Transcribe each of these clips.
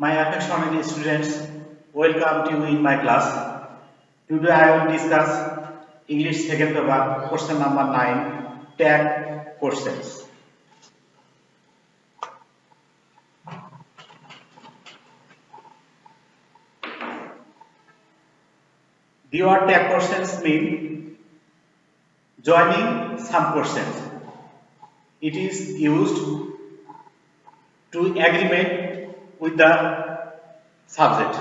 My affectionate students, welcome to you in my class. Today I will discuss English second paper, question number 9, tag questions. The word tag questions mean joining some questions. It is used to agreement with the subject.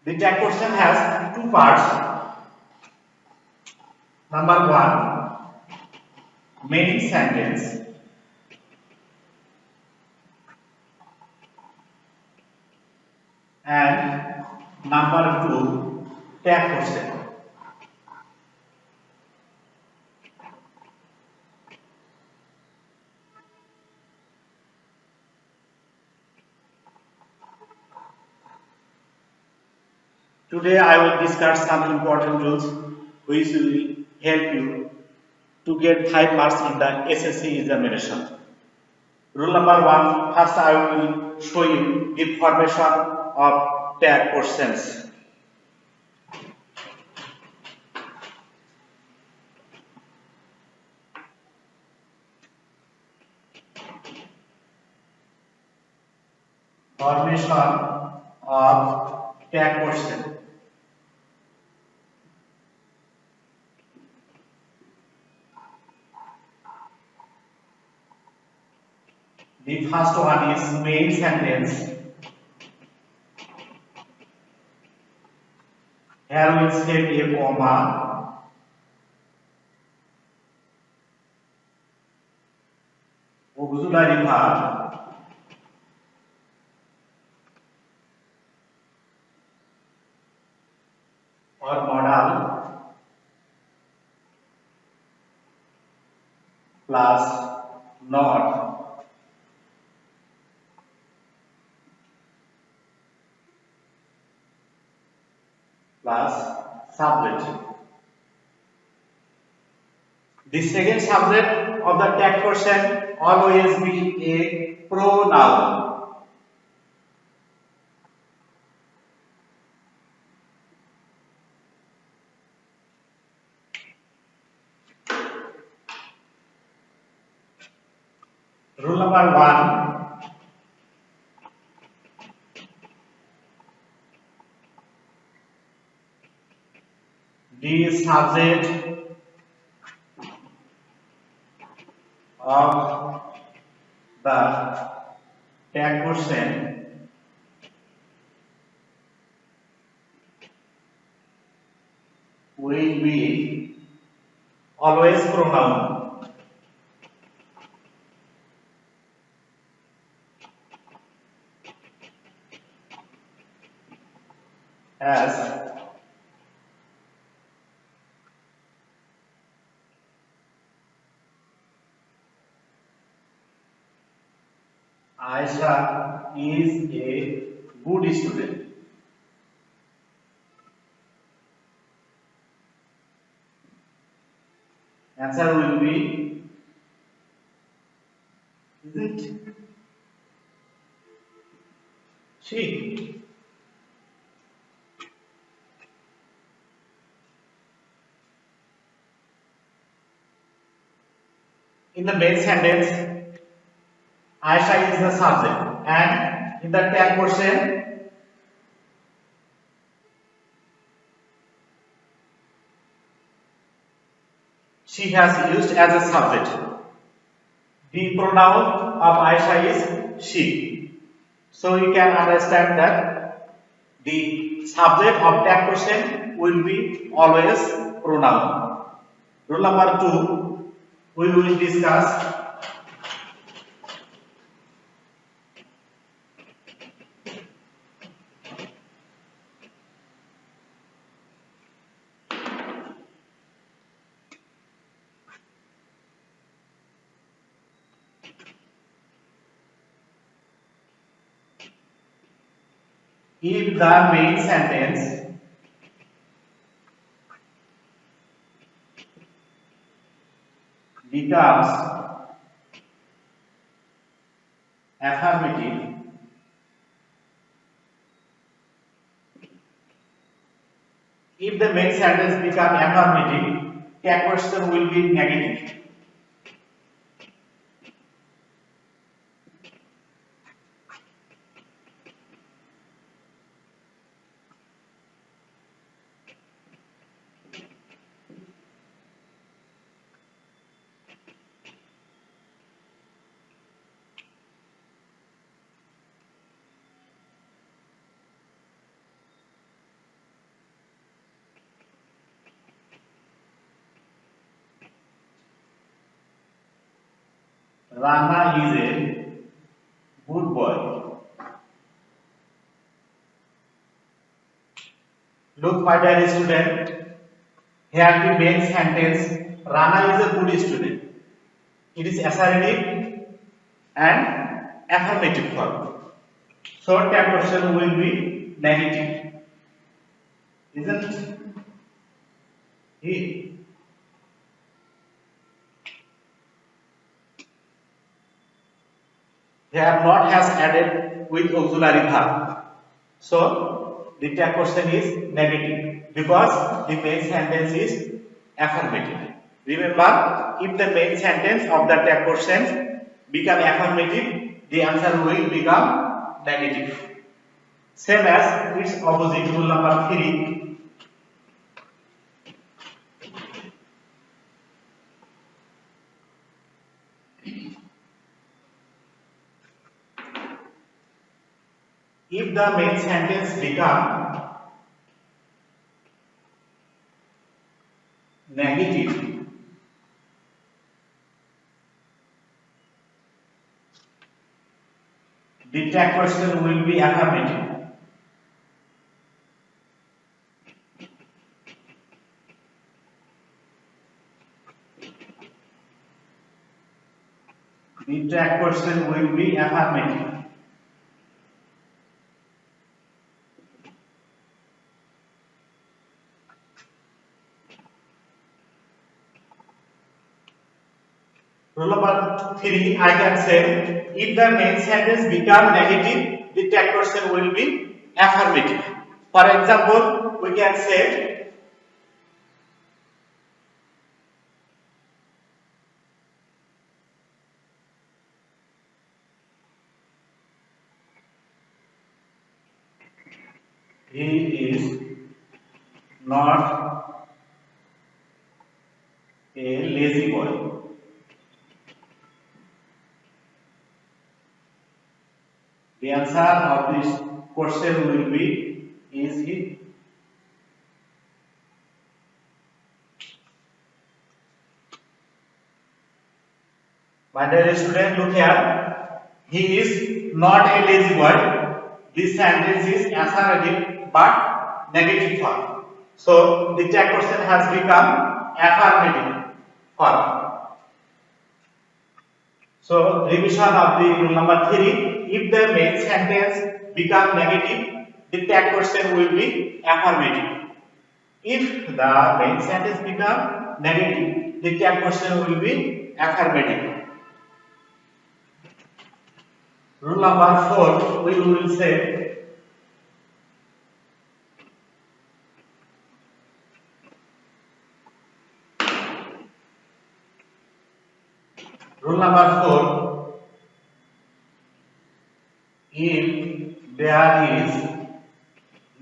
The tag question has two parts. Number 1, main sentence, and number 2, tag question. Today I will discuss some important rules which will help you to get 5 marks in the SSC examination. Rule number 1, first I will show you the formation of tag questions. Formation of tag question. The first one is main sentence. Here we set a comma. Auxiliary verb. Or modal plus not plus subject. The second subject of the tag question always be a pronoun. Rule number 1, the subject of the tag question will be always pronoun. As Aisha is a good student. Answer will be, is it she? In the main sentence, Aisha is the subject, and in the tag question, she has used as a subject. The pronoun of Aisha is she. So you can understand that the subject of tag question will be always pronoun. Rule number 2, we will discuss if the main sentence becomes affirmative If the main sentence become affirmative, tag question will be negative. Rana is a good boy. Look, my dear student, here the main sentence, Rana is a good student. It is assertive and affirmative form. So tag question will be negative, isn't it? Here not has added with auxiliary verb. So the tag question is negative because the main sentence is affirmative. Remember, if the main sentence of the tag question become affirmative, the answer will become negative. Same as its opposite, rule number 3. If the main sentence become negative, the tag question will be affirmative. The tag question will be affirmative. Rule number 3, I can say, if the main sentence become negative, the tag question will be affirmative. For example, we can say, he is not a lazy boy. The answer of this question will be, is he? My dear student, look here. He is not a lazy boy. This sentence is assertive but negative form. So the tag question has become affirmative form. So revision of the rule number 3. If the main sentence become negative, the tag question will be affirmative. If the main sentence become negative, the tag question will be affirmative. Rule number 4, we will say, rule number 4, if there is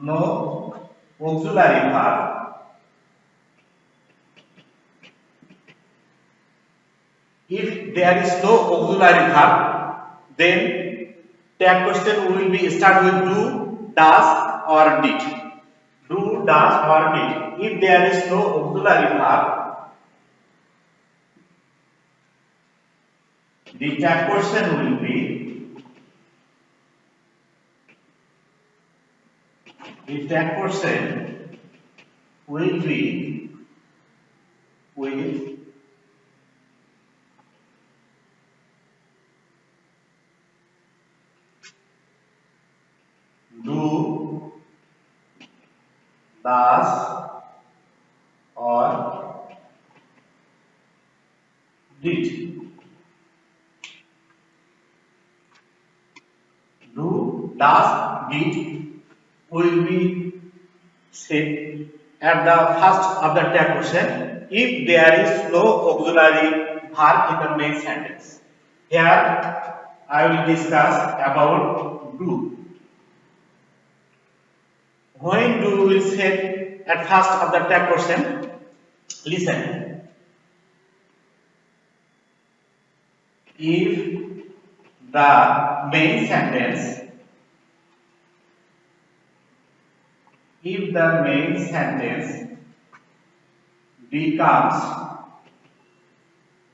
no auxiliary verb, if there is no auxiliary verb, then tag question will be start with do, does or did. Do, does or did. If there is no auxiliary verb, the tag question will be, the tag question will be with do, does or did. Do, does, did will be said at the first of the tag question if there is no auxiliary verb in the main sentence. Here I will discuss about do. When do will say at first of the tag question? Listen. If the main sentence becomes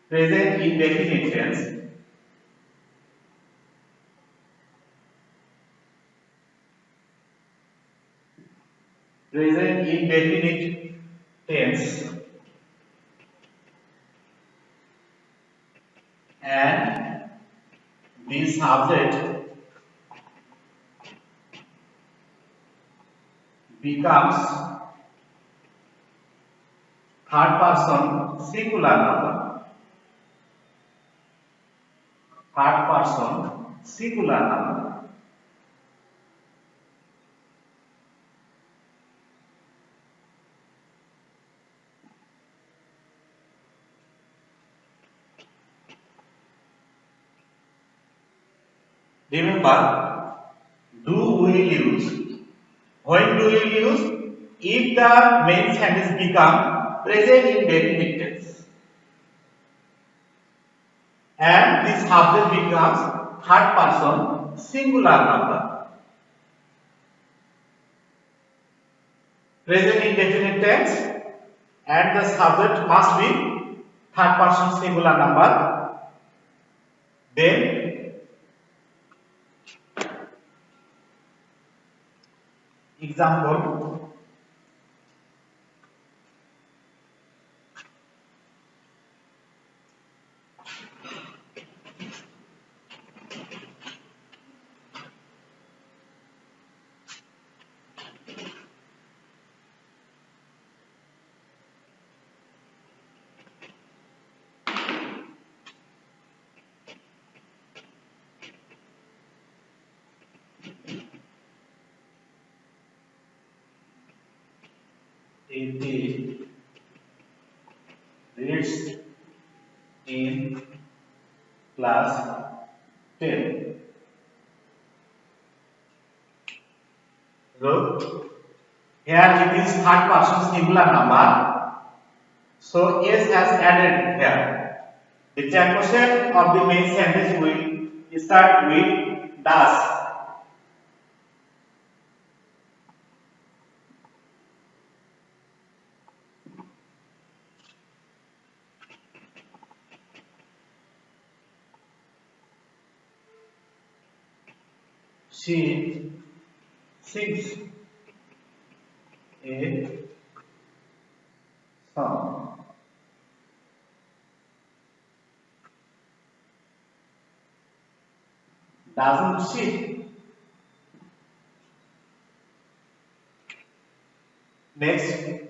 present indefinite tense, and the subject becomes third person singular number. Remember, do will use. When do we use? If the main sentence become present indefinite tense and the subject becomes third person singular number. Present indefinite tense and the subject must be third person singular number. Then example, it reads in class 10. Look, here it is third person singular number, so S has added here. The tag question of the main sentence will start with does. She sings a song. Doesn't she? Next,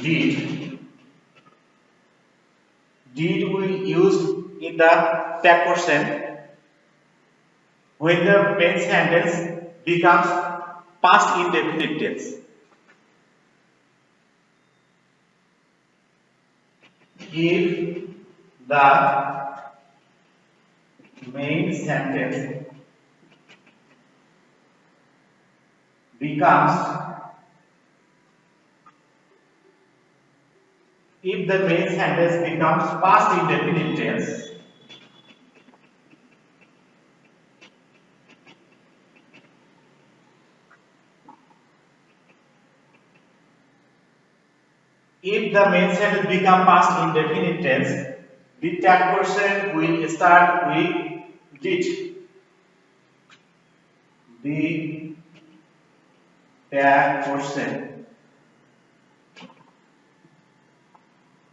did. Did we use in the tag question when the main sentence becomes past indefinite tense. If the main sentence becomes past indefinite tense, the tag question will start with did. The tag question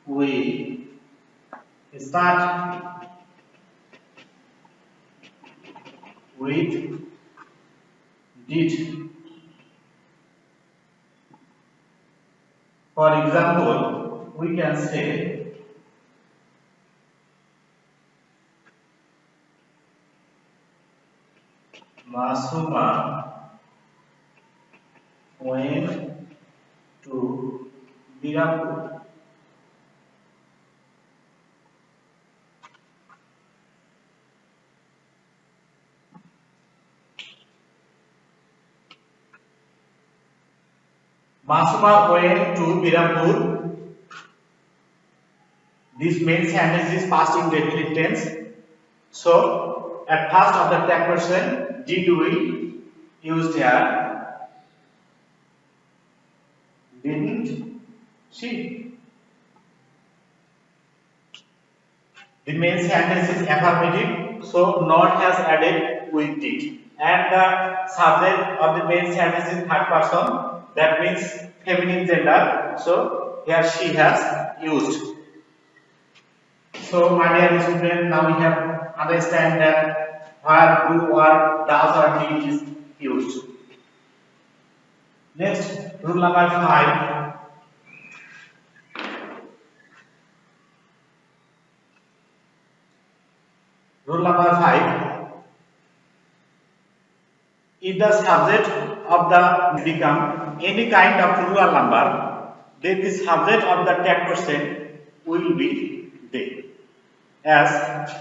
we start with did. For example, we can say Masuma went to Dinajpur. Masuma went to Dinajpur. This main sentence is past indefinite tense. So, at first of the tag person, did we used here? Didn't she? The main sentence is affirmative, so not has added with it. And the subject of the main sentence is third person, that means feminine gender. So here she has used. So my dear student, now we have understand that where do or does or did is used. Next, rule number 5. Rule number 5. If the subject of the become any kind of plural number, then the subject of the tag person will be they. As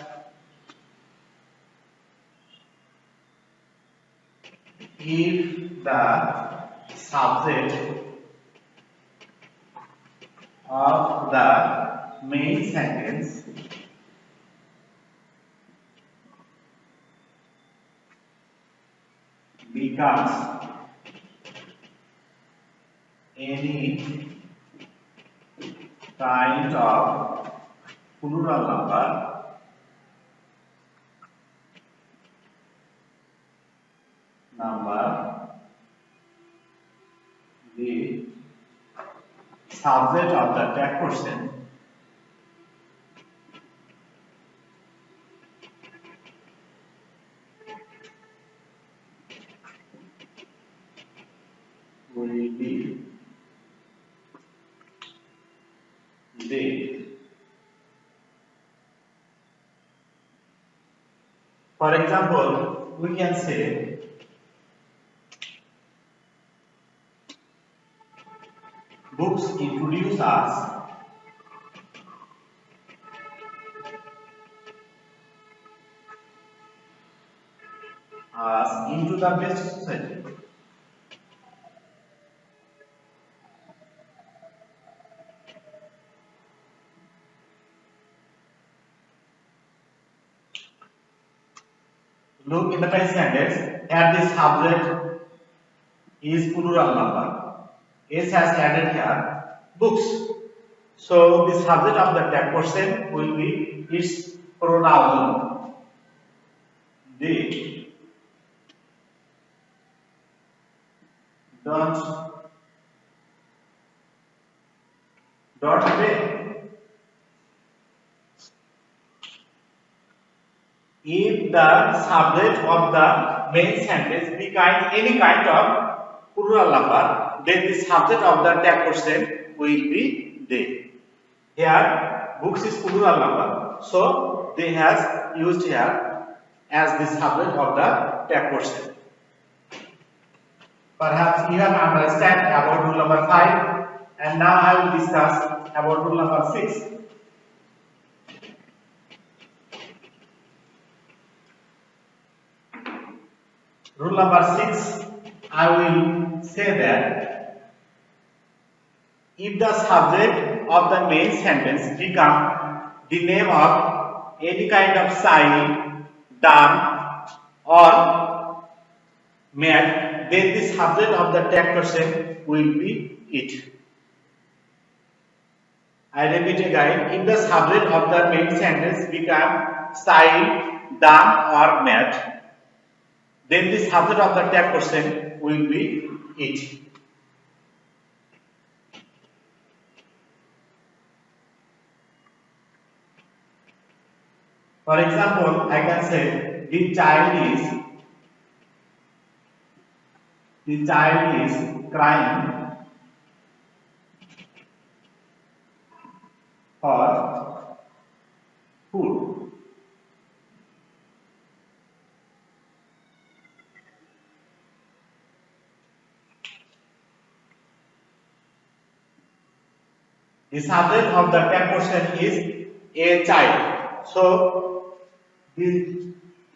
if the subject of the main sentence becomes any kind of plural number, the subject of the tag person will be they. For example, we can say books introduce us into the best society. Look in the first sentence, here the subject is plural number. S has added here books. So the subject of the tag person will be its pronoun they. Don't they? If the subject of the main sentence becomes any kind of plural number, then the subject of the tag person will be they. Here, books is plural number, so they has used here as the subject of the tag person. Perhaps you have understand about rule number 5, and now I will discuss about rule number 6. Rule number 6, I will say that if the subject of the main sentence become the name of any kind of sign, done or made, then the subject of the tag person will be it. I repeat again, if the subject of the main sentence become style, done or made, then the subject of the tag person will be it. For example, I can say the child is crying for food. The subject of the tag question is a child. So the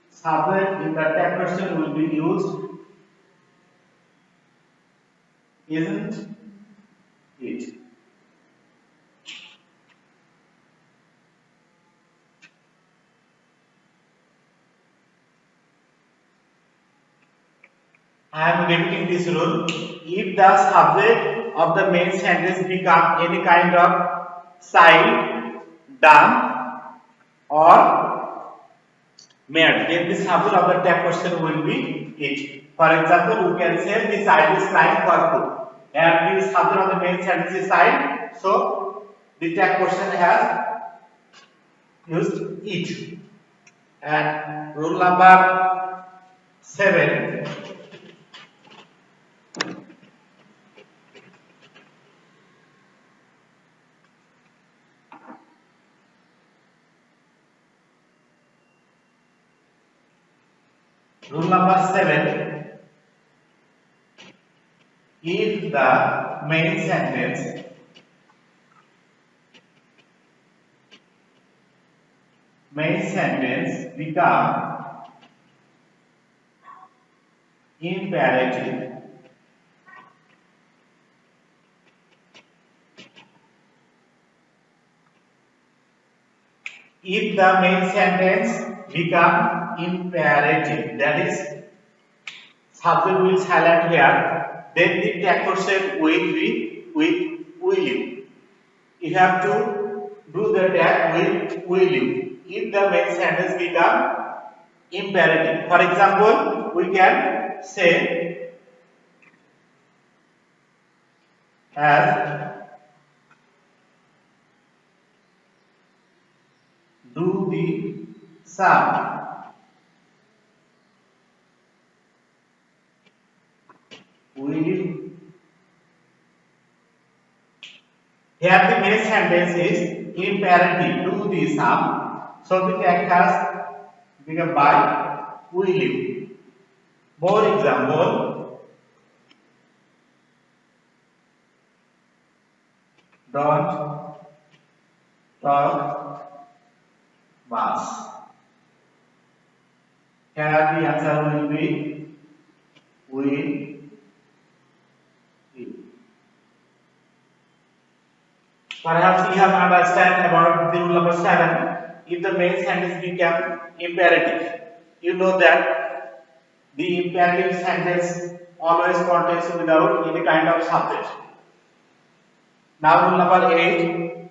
subject in the tag question will be used, isn't it? I am repeating this rule. If the subject of the main sentence become any kind of sign, done, or made, then the subject of the tag question will be it. For example, we can say the child is crying for food, and the subject of the main sentence is child. So the tag question has used it. And rule number 7. Rule number 7. If the main sentence become imperative, if the main sentence become imperative, that is subject will silent here, then the tag question will be with will you. You have to do the tag with will you. If the main sentence become imperative, for example, we can say as do the sum. Will you? Here the main sentence is imperative, do the sum. So the tag has become by will you. More example. Don't talk much. Here the answer will be will. Perhaps you have understand about the rule number 7. If the main sentence become imperative, you know that the imperative sentence always contains without any kind of subject. Now rule number 8.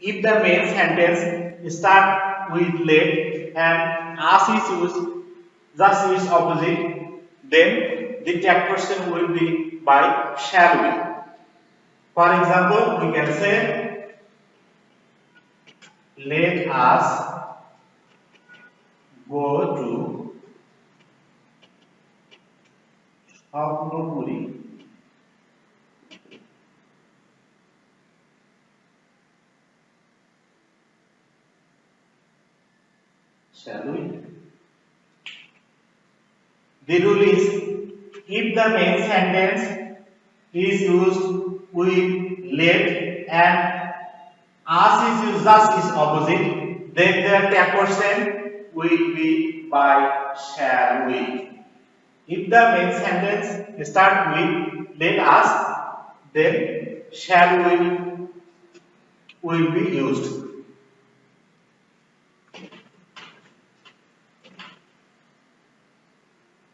If the main sentence start with let and as is used, just its opposite, then the tag question will be by shall we. For example, we can say let us go to Bhaduria. Shall we? The rule is, if the main sentence is used with let and as is used just is opposite, then the tag question will be by shall we. If the main sentence start with let us, then shall we will be used.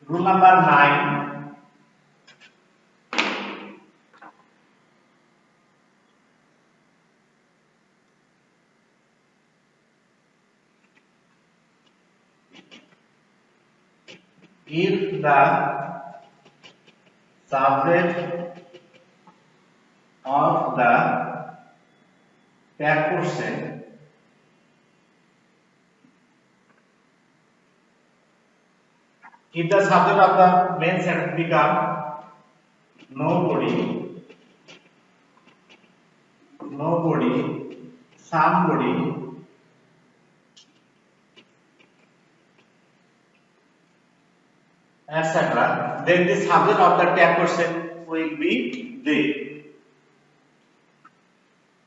Rule number 9. If the subject of the tag question if the subject of the main sentence become nobody, somebody, etc. Then the subject of the tag question will be they.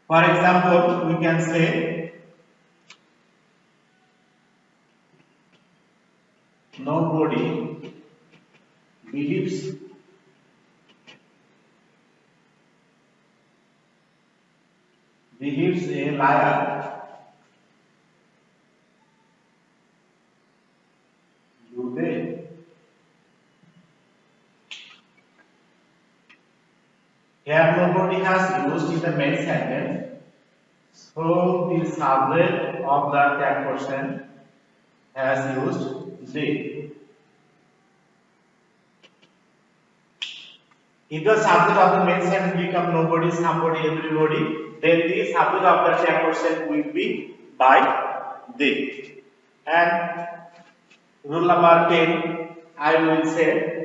For example, we can say nobody believes a liar. Do they? Here nobody has used in the main sentence. So the subject of the tag question has used they. If the subject of the main sentence become nobody, somebody, everybody, then the subject of the tag question will be by they. And rule number 10, I will say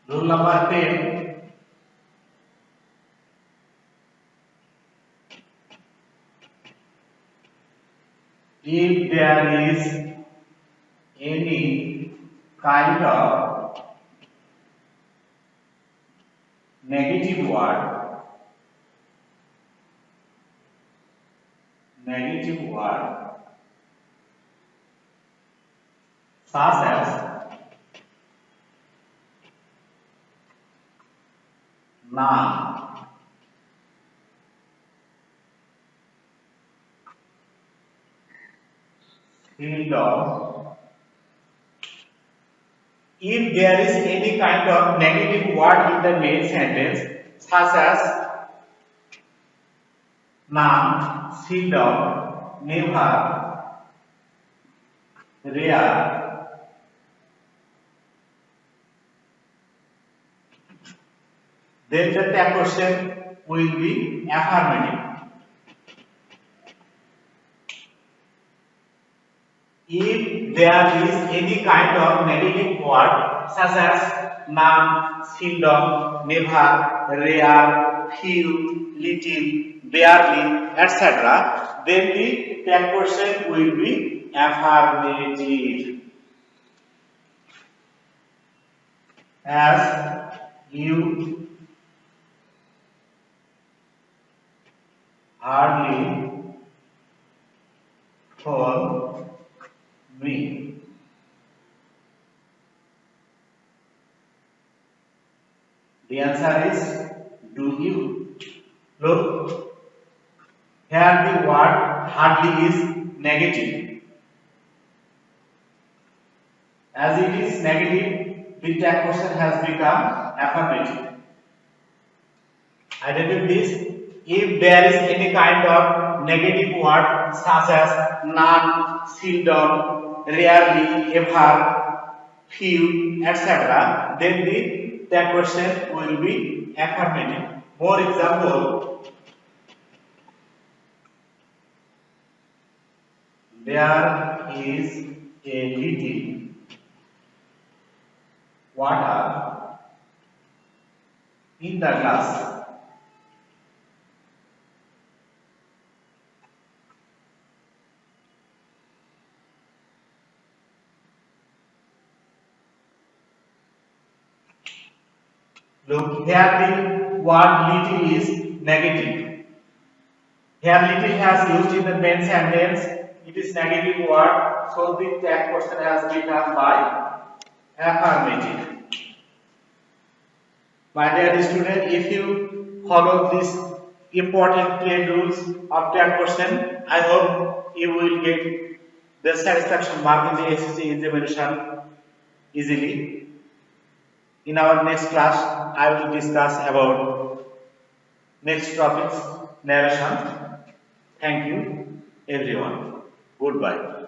rule number 10. If there is any kind of negative word such as none, freedom. If there is any kind of negative word in the main sentence such as none, seldom, never, rare, then the tag question will be affirmative. If there is any kind of negative word such as none, seldom, never, rare, few, little, barely, etc., then the tag question will be affirmative. As you hardly told me. The answer is do you. Look, here the word hardly is negative. As it is negative, the tag question has become affirmative. Identify this. If there is any kind of negative word such as none, seldom, rarely, ever, few, etc., then the tag question will be affirmative. For example, there is a little water in the glass. Look, here the word little is negative. Here little has used in the main sentence. It is negative word, so the tag question has become by affirmative. My dear student, if you follow these important 10 rules of tag question, I hope you will get the satisfaction mark in the SSC examination easily. In our next class, I will discuss about next topics, narration. Thank you, everyone. Goodbye.